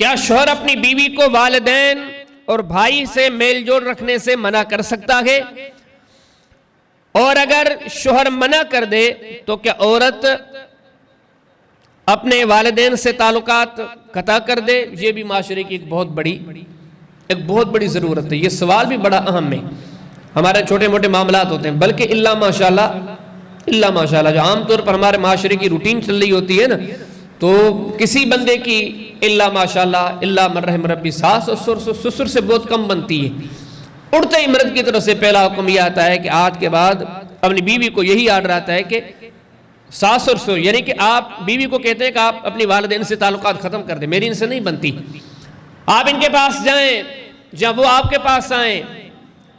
کیا شوہر اپنی بیوی کو والدین اور بھائی سے میل جول رکھنے سے منع کر سکتا ہے؟ اور اگر شوہر منع کر دے تو کیا عورت اپنے والدین سے تعلقات قطع کر دے؟ یہ بھی معاشرے کی ایک بہت بڑی ضرورت ہے. یہ سوال بھی بڑا اہم ہے. ہمارے چھوٹے موٹے معاملات ہوتے ہیں، بلکہ اللہ ماشاءاللہ جو عام طور پر ہمارے معاشرے کی روٹین چل رہی ہوتی ہے نا، تو کسی بندے کی اللہ ماشاءاللہ اللہ من رحم ربی ساس اور سسر سے بہت کم بنتی ہے. اڑتے ہی مرد کی طرف سے پہلا حکم یہ آتا ہے کہ آج کے بعد اپنی بیوی کو یہی آرڈر آتا ہے کہ ساس اور سسر، یعنی کہ آپ بیوی کو کہتے ہیں کہ آپ اپنی والدین سے تعلقات ختم کر دیں، میری ان سے نہیں بنتی. آپ ان کے پاس جائیں جب وہ آپ کے پاس آئیں،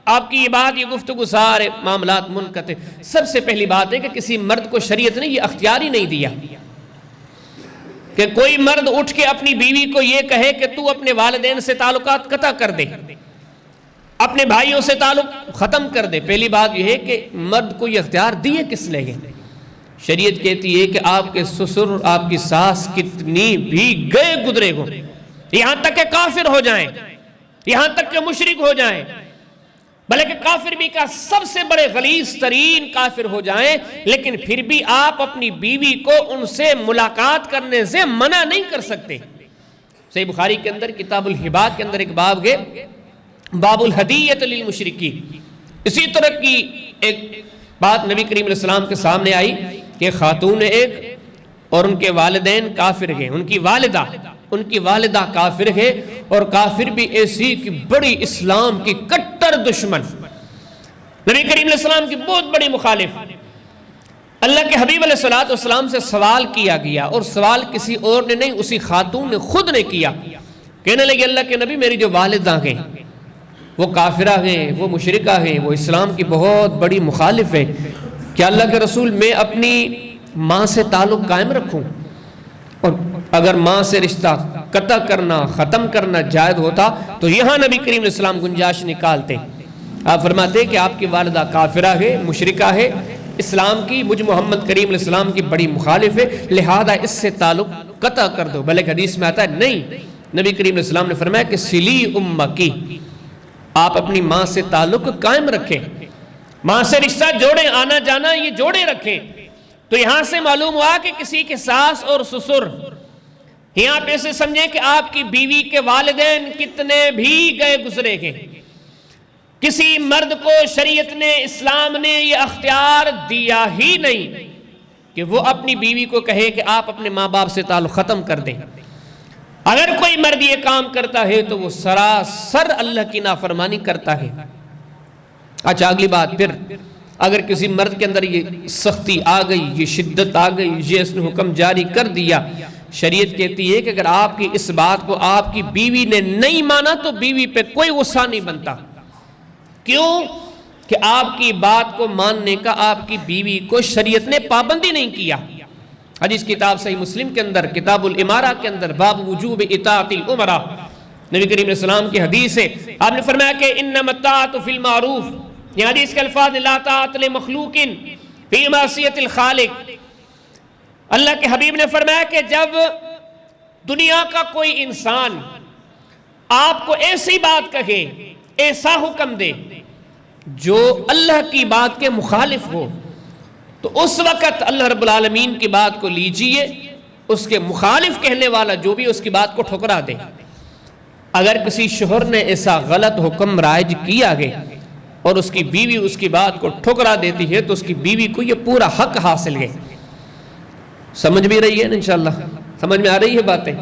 آپ کی یہ بات یہ گفتگو سارے معاملات منقطع. سب سے پہلی بات ہے کہ کسی مرد کو شریعت نے یہ اختیار ہی نہیں دیا کہ کوئی مرد اٹھ کے اپنی بیوی کو یہ کہے کہ تو اپنے والدین سے تعلقات قطع کر دے، اپنے بھائیوں سے تعلق ختم کر دے. پہلی بات یہ ہے کہ مرد کو یہ اختیار دیے کس لیے؟ شریعت کہتی ہے کہ آپ کے سسر اور آپ کی ساس کتنی بھی گئے گزرے ہوں، یہاں تک کہ کافر ہو جائیں، یہاں تک کہ مشرک ہو جائیں، بلکہ کافر بھی کا سب سے بڑے غلیظ ترین کافر ہو جائیں، لیکن پھر بھی آپ اپنی بیوی کو ان سے ملاقات کرنے سے منع نہیں کر سکتے. صحیح بخاری کے اندر کتاب الہبا کے اندر ایک باب ہے، باب الہدیۃ للمشرکین. اسی طرح کی ایک بات نبی کریم علیہ السلام کے سامنے آئی کہ خاتون ایک اور ان کے والدین کافر ہیں، ان کی والدہ کافر ہے، اور کافر بھی ایسی کہ بڑی اسلام کی کٹر دشمن، نبی کریم علیہ السلام کی بہت بڑی مخالف. اللہ کے حبیب علیہ السلام سے سوال کیا گیا، اور سوال کسی اور نے نہیں، اسی خاتون نے خود نے کیا. کہنے لگے اللہ کے نبی میری جو والدہ ہیں وہ کافرہ ہیں، وہ مشرکہ ہیں، وہ اسلام کی بہت بڑی مخالف ہے. کہ اللہ کے رسول میں اپنی ماں سے تعلق قائم رکھوں؟ اور اگر ماں سے رشتہ قطع کرنا ختم کرنا جائز ہوتا تو یہاں نبی کریم علیہ السلام گنجائش نکالتے. آپ فرماتے کہ آپ کی والدہ کافرہ ہے، مشرکہ ہے، اسلام کی مجھ محمد کریم علیہ السلام کی بڑی مخالف ہے، لہذا اس سے تعلق قطع کر دو. بلکہ حدیث میں آتا ہے نہیں، نبی کریم علیہ السلام نے فرمایا کہ سلی امکی، آپ اپنی ماں سے تعلق قائم رکھیں، ماں سے رشتہ جوڑیں، آنا جانا یہ جوڑے رکھیں. تو یہاں سے معلوم ہوا کہ کسی کے ساس اور سسر، یہاں پہ سے سمجھیں کہ آپ کی بیوی کے والدین کتنے بھی گئے گزرے ہیں، کسی مرد کو شریعت نے اسلام نے یہ اختیار دیا ہی نہیں کہ وہ اپنی بیوی کو کہے کہ آپ اپنے ماں باپ سے تعلق ختم کر دیں. اگر کوئی مرد یہ کام کرتا ہے تو وہ سراسر اللہ کی نافرمانی کرتا ہے. اچھا اگلی بات، پھر اگر کسی مرد کے اندر یہ سختی آ گئی، یہ شدت آ گئی، یہ اس نے حکم جاری کر دیا، شریعت کہتی ہے کہ اگر آپ کی اس بات کو آپ کی بیوی نے نہیں مانا تو بیوی پہ کوئی غصہ نہیں بنتا. کیوں؟ کہ آپ کی بات کو ماننے کا آپ کی بیوی کو شریعت نے پابندی نہیں کیا. حدیث کتاب صحیح مسلم کے اندر کتاب الامارہ کے اندر باب وجوب اطاعت الامراء، نبی کریم علیہ السلام کی حدیث ہے. آپ نے فرمایا کہ انما الطاعۃ فی المعروف، یہ حدیث کے الفاظ لا طاعۃ لمخلوق فی معصیۃ الخالق. اللہ کے حبیب نے فرمایا کہ جب دنیا کا کوئی انسان آپ کو ایسی بات کہے، ایسا حکم دے جو اللہ کی بات کے مخالف ہو، تو اس وقت اللہ رب العالمین کی بات کو لیجئے، اس کے مخالف کہنے والا جو بھی اس کی بات کو ٹھکرا دے. اگر کسی شوہر نے ایسا غلط حکم رائج کیا ہے اور اس کی بیوی اس کی بات کو ٹھکرا دیتی ہے تو اس کی بیوی کو یہ پورا حق حاصل ہے. سمجھ بھی رہی ہے نا؟ انشاءاللہ سمجھ میں آ رہی ہے باتیں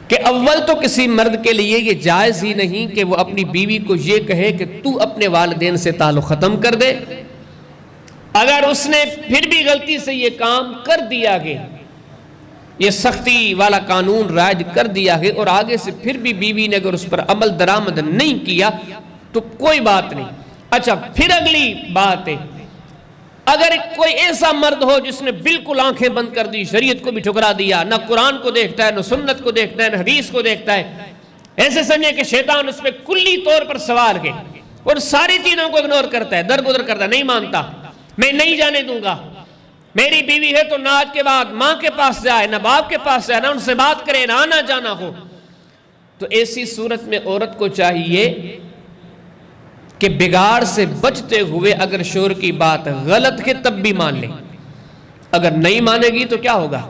کہ اول تو کسی مرد کے لیے یہ جائز ہی نہیں کہ وہ اپنی بیوی کو یہ کہے کہ تو اپنے والدین سے تعلق ختم کر دے. اگر اس نے پھر بھی غلطی سے یہ کام کر دیا ہے، یہ سختی والا قانون رائج کر دیا ہے، اور آگے سے پھر بھی بیوی نے اگر اس پر عمل درآمد نہیں کیا تو کوئی بات نہیں. اچھا پھر اگلی بات ہے، اگر کوئی ایسا مرد ہو جس نے بالکل آنکھیں بند کر دی، شریعت کو بھی ٹھکرا دیا، نہ قرآن کو دیکھتا ہے، نہ سنت کو دیکھتا ہے، نہ حدیث کو دیکھتا ہے، ایسے سمجھے کہ شیطان اس پہ کلی طور پر سوار ہے اور ساری چیزوں کو اگنور کرتا ہے، درگزر کرتا ہے، نہیں مانتا، میں نہیں جانے دوں گا. میری بیوی ہے تو ناج کے بعد ماں کے پاس جائے، نہ باپ کے پاس جائے، نہ ان سے بات کرے، نہ آنا جانا ہو. تو ایسی صورت میں عورت کو چاہیے کہ بگاڑ سے بچتے ہوئے اگر شوہر کی بات غلط ہے تب بھی مان لے. اگر نہیں مانے گی تو کیا ہوگا؟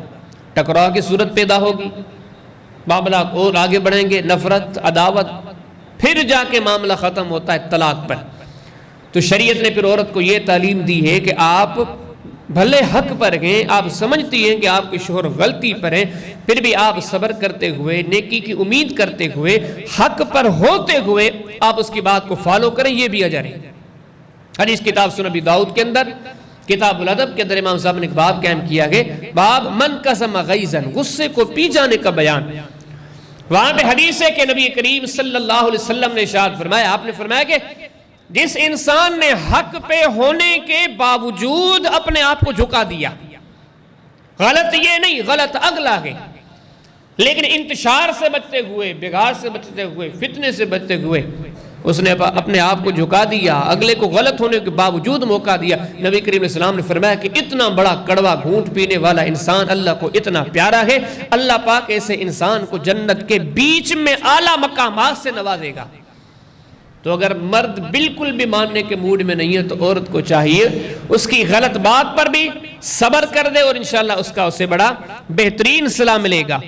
ٹکراؤ کی صورت پیدا ہوگی، معاملات اور آگے بڑھیں گے، نفرت، عداوت، پھر جا کے معاملہ ختم ہوتا ہے طلاق پر. تو شریعت نے پھر عورت کو یہ تعلیم دی ہے کہ آپ بھلے حق پر ہیں، آپ سمجھتی ہیں کہ آپ کے شوہر غلطی پر ہیں، پھر بھی آپ صبر کرتے ہوئے، نیکی کی امید کرتے ہوئے، حق پر ہوتے ہوئے آپ اس کی بات کو فالو کریں، یہ بھی اجر ہے. حدیث کتاب سنن ابی داؤد کے اندر کتاب الادب کے اندر امام صاحب نے ایک باب قائم کیا ہے، باب من قسم غیظن، غصے کو پی جانے کا بیان. وہاں پہ حدیث ہے کہ نبی کریم صلی اللہ علیہ وسلم نے ارشاد فرمایا، آپ نے فرمایا کہ جس انسان نے حق پہ ہونے کے باوجود اپنے آپ کو جھکا دیا، غلط یہ نہیں، غلط اگلا ہے، لیکن انتشار سے بچتے ہوئے، بگاڑ سے بچتے ہوئے، فتنے سے بچتے ہوئے اس نے اپنے آپ کو جھکا دیا، اگلے کو غلط ہونے کے باوجود موقع دیا. نبی کریم علیہ السلام نے فرمایا کہ اتنا بڑا کڑوا گھونٹ پینے والا انسان اللہ کو اتنا پیارا ہے، اللہ پاک ایسے انسان کو جنت کے بیچ میں اعلیٰ مقامات سے نوازے گا. تو اگر مرد بالکل بھی ماننے کے موڈ میں نہیں ہے تو عورت کو چاہیے اس کی غلط بات پر بھی صبر کر دے، اور انشاءاللہ اس کا اسے بڑا بہترین صلہ ملے گا.